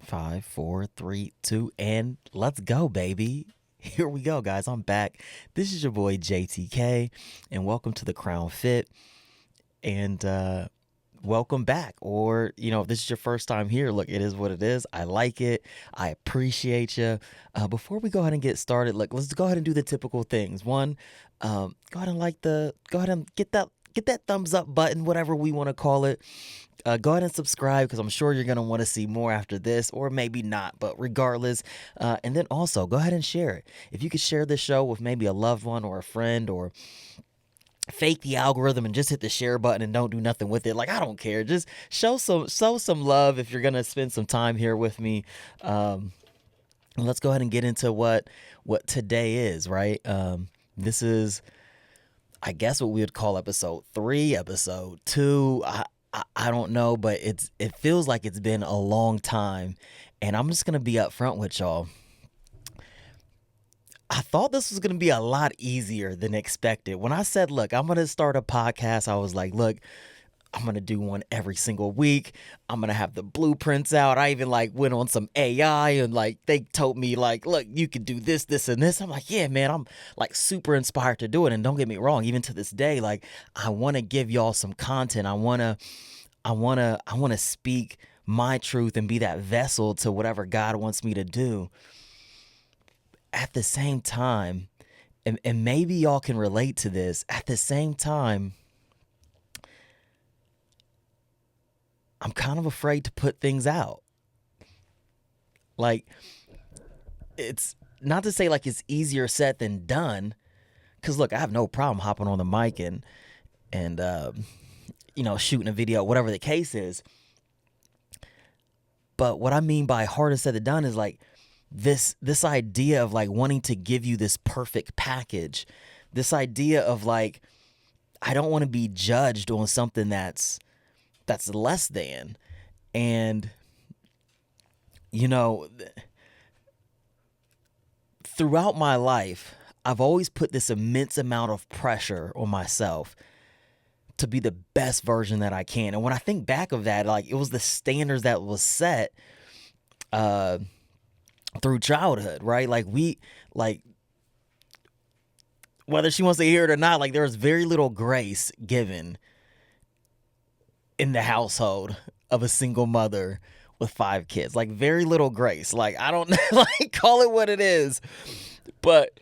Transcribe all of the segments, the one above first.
Five, four, three, two, and let's go, baby. Here we go, guys. I'm back. This is your boy JTK, and welcome to the Crown Fit. And welcome back. Or, if this is your first time here, look, it is what it is. I like it. I appreciate you. Before we go ahead and get started, look, let's go ahead and do the typical things. One, go ahead and get that thumbs up button, whatever we want to call it. Go ahead and subscribe because I'm sure you're going to want to see more after this, or maybe not, but regardless. And then also go ahead and share it. If you could share this show with maybe a loved one or a friend, or fake the algorithm and just hit the share button and don't do nothing with it. Like, I don't care. Just show some love if you're going to spend some time here with me. Let's go ahead and get into what today is, right? This is, I guess, what we would call episode 3, episode 2. I don't know, but it feels like it's been a long time, and I'm just gonna be upfront with y'all. I thought this was gonna be a lot easier than expected. When I said, look, I'm gonna start a podcast, I was like, look, I'm gonna do one every single week. I'm gonna have the blueprints out. I even went on some AI and they told me look, you could do this, this, and this. I'm like, yeah, man, I'm super inspired to do it. And don't get me wrong, even to this day, I want to give y'all some content. I want to speak my truth and be that vessel to whatever God wants me to do. At the same time, and maybe y'all can relate to this, at the same time, I'm kind of afraid to put things out. It's not to say it's easier said than done, because look, I have no problem hopping on the mic and shooting a video, whatever the case is. But what I mean by harder said than done is this idea of wanting to give you this perfect package, this idea of I don't want to be judged on something that's less than. And throughout my life, I've always put this immense amount of pressure on myself to be the best version that I can. And when I think back of that, it was the standards that was set through childhood, right? Whether she wants to hear it or not, there was very little grace given in the household of a single mother with 5 kids. Very little grace. I don't call it what it is, but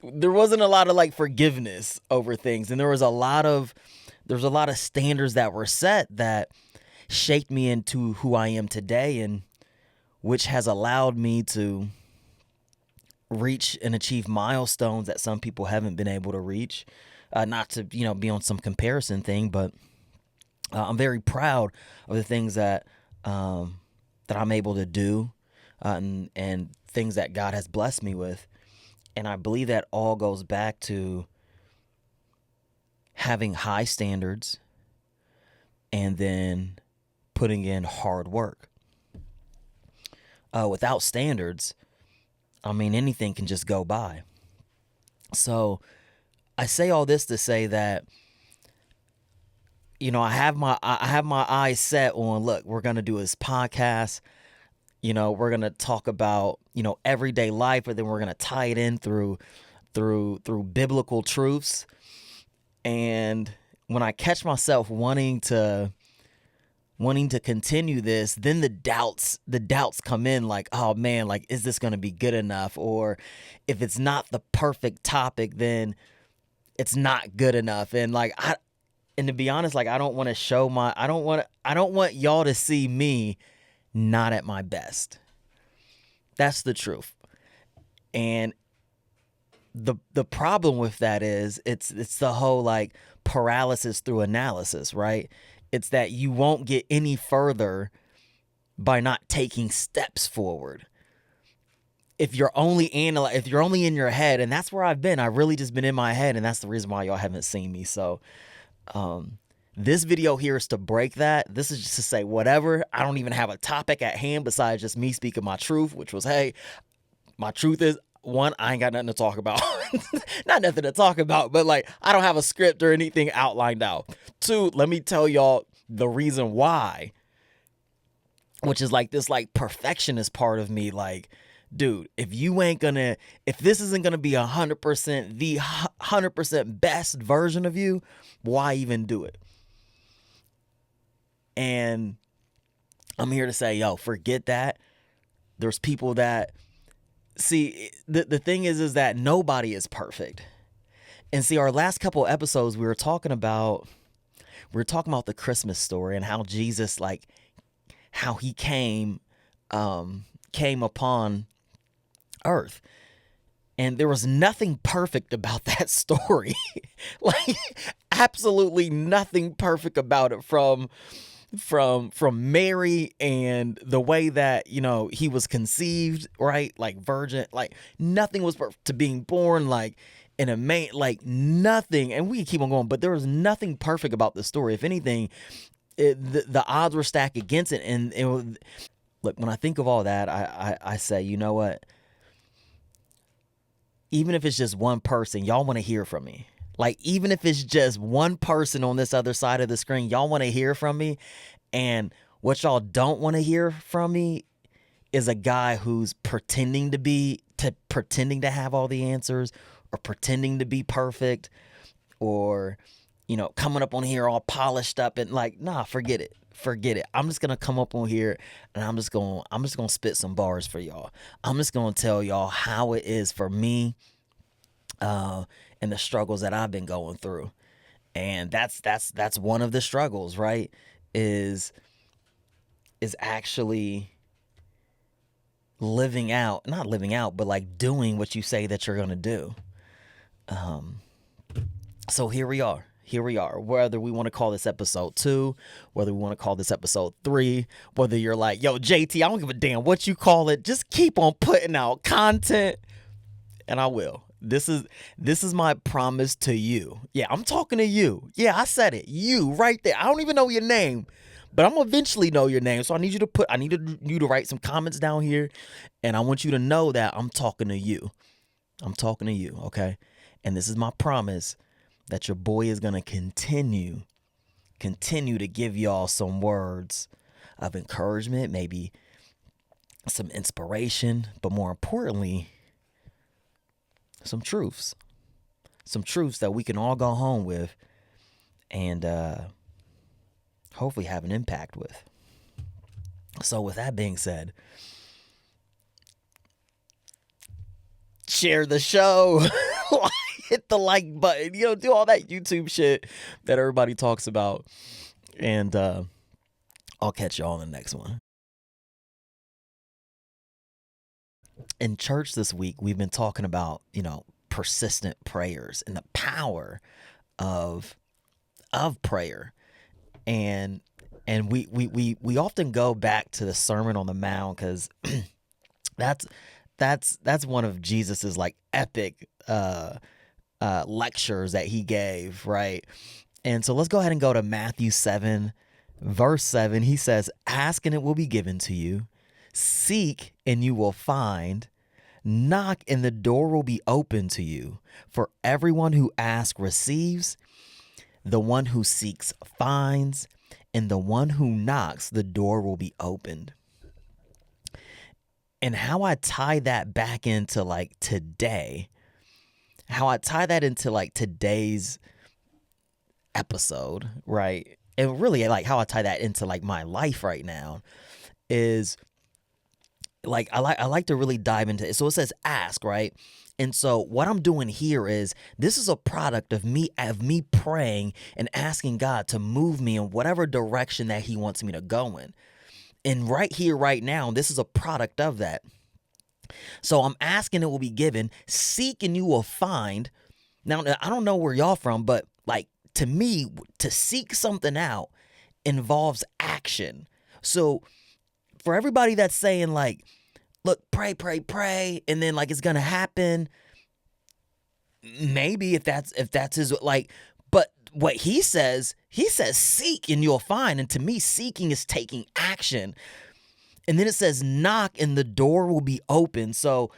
there wasn't a lot of forgiveness over things, and there's a lot of standards that were set that shaped me into who I am today, and which has allowed me to reach and achieve milestones that some people haven't been able to reach. Not to be on some comparison thing, but I'm very proud of the things that I'm able to do, and things that God has blessed me with. And I believe that all goes back to having high standards and then putting in hard work. Without standards, anything can just go by. So I say all this to say that, I have my eyes set on, look, we're going to do this podcast. We're going to talk about, everyday life, but then we're going to tie it in through biblical truths. And when I catch myself wanting to continue this, then the doubts come in, oh man, is this going to be good enough? Or if it's not the perfect topic, then it's not good enough. And and to be honest, I don't want to show I don't want y'all to see me not at my best. That's the truth. And the problem with that is it's the whole paralysis through analysis, right? It's that you won't get any further by not taking steps forward. If you're only in your head, and that's where I've been. I've really just been in my head, and that's the reason why y'all haven't seen me. So this video here is to break that. This is just to say whatever. I don't even have a topic at hand besides just me speaking my truth, which was, hey, my truth is, one, I ain't got nothing to talk about. Not nothing to talk about, but I don't have a script or anything outlined out. 2, let me tell y'all the reason why which is like this like perfectionist part of me. Like, dude, if this isn't gonna be 100% the 100% best version of you, why even do it? And I'm here to say, yo, forget that. There's people that see, the thing is that nobody is perfect. And see, our last couple episodes we were talking about the Christmas story and how Jesus, like, how he came upon earth. And there was nothing perfect about that story. Like, absolutely nothing perfect about it, from Mary and the way that, he was conceived, right? Like virgin, like nothing was perfect, to being born like in a main, like nothing. And we can keep on going, but there was nothing perfect about the story. If anything, the odds were stacked against it. And look, when I think of all that, I say, you know what? Even if it's just one person, y'all want to hear from me. Like, even if it's just one person on this other side of the screen, y'all want to hear from me. And what y'all don't want to hear from me is a guy who's pretending to have all the answers, or pretending to be perfect, or, coming up on here all polished up and like, nah, forget it. Forget it. I'm just gonna come up on here and I'm just gonna spit some bars for y'all. I'm just gonna tell y'all how it is for me, and the struggles that I've been going through. And that's one of the struggles, right? Is actually not living out, but like doing what you say that you're gonna do. So here we are. Whether we want to call this episode 2, whether we want to call this episode 3, whether you're like, yo, JT, I don't give a damn what you call it. Just keep on putting out content, and I will. This is my promise to you. Yeah, I'm talking to you. Yeah, I said it. You right there. I don't even know your name, but I'm gonna eventually know your name. So I need you to write some comments down here, and I want you to know that I'm talking to you. I'm talking to you, okay? And this is my promise that your boy is gonna continue to give y'all some words of encouragement, maybe some inspiration, but more importantly, some truths that we can all go home with and hopefully have an impact with. So with that being said, share the show, hit the like button, do all that YouTube shit that everybody talks about. And I'll catch y'all in the next one. In church this week, we've been talking about, persistent prayers and the power of prayer. And we often go back to the Sermon on the Mount, because that's one of Jesus's like epic lectures that he gave, right? And so let's go ahead and go to Matthew 7, verse 7. He says, "Ask and it will be given to you. Seek and you will find. Knock and the door will be open to you. For everyone who asks receives, the one who seeks finds, and the one who knocks, the door will be opened." And how I tie that back into like today, today's episode, right? And really like how I tie that into like my life right now is like I like to really dive into it. So it says ask, right? And so what I'm doing here is this is a product of me praying and asking God to move me in whatever direction that he wants me to go in. And right here, right now, this is a product of that. So I'm asking, it will be given. Seek and you will find. Now, I don't know where y'all from, but like to me, to seek something out involves action. So for everybody that's saying like, look, pray, and then like it's gonna happen. Maybe if that's his like, but what he says seek and you'll find. And to me, seeking is taking action. And then it says knock and the door will be open. So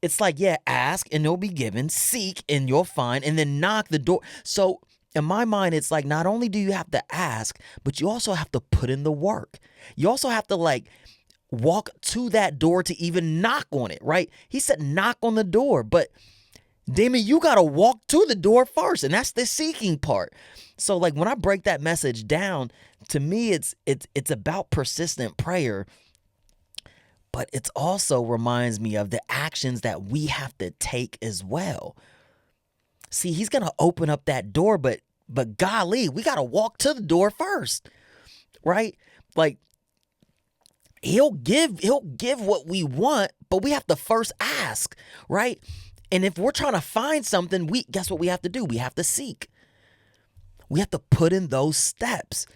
it's like, yeah, ask and it'll be given, seek and you'll find, and then knock the door. So in my mind, it's like not only do you have to ask, but you also have to put in the work. You also have to like walk to that door to even knock on it, right? He said knock on the door, but Damon, you got to walk to the door first, and that's the seeking part. So like when I break that message down, to me it's about persistent prayer, but it also reminds me of the actions that we have to take as well. See, he's going to open up that door, but golly, we got to walk to the door first, right? Like he'll give what we want, but we have to first ask, right? And if we're trying to find something, guess what we have to do? We have to seek. We have to put in those steps.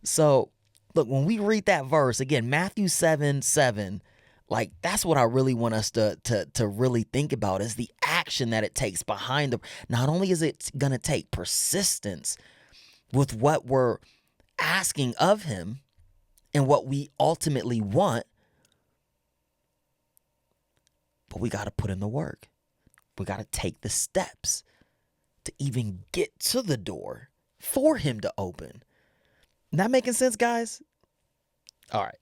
So look, when we read that verse again, Matthew 7:7, like that's what I really want us to really think about is the action that it takes behind the. Not only is it gonna take persistence with what we're asking of him and what we ultimately want, but we got to put in the work. We got to take the steps to even get to the door for him to open. That making sense, guys? All right.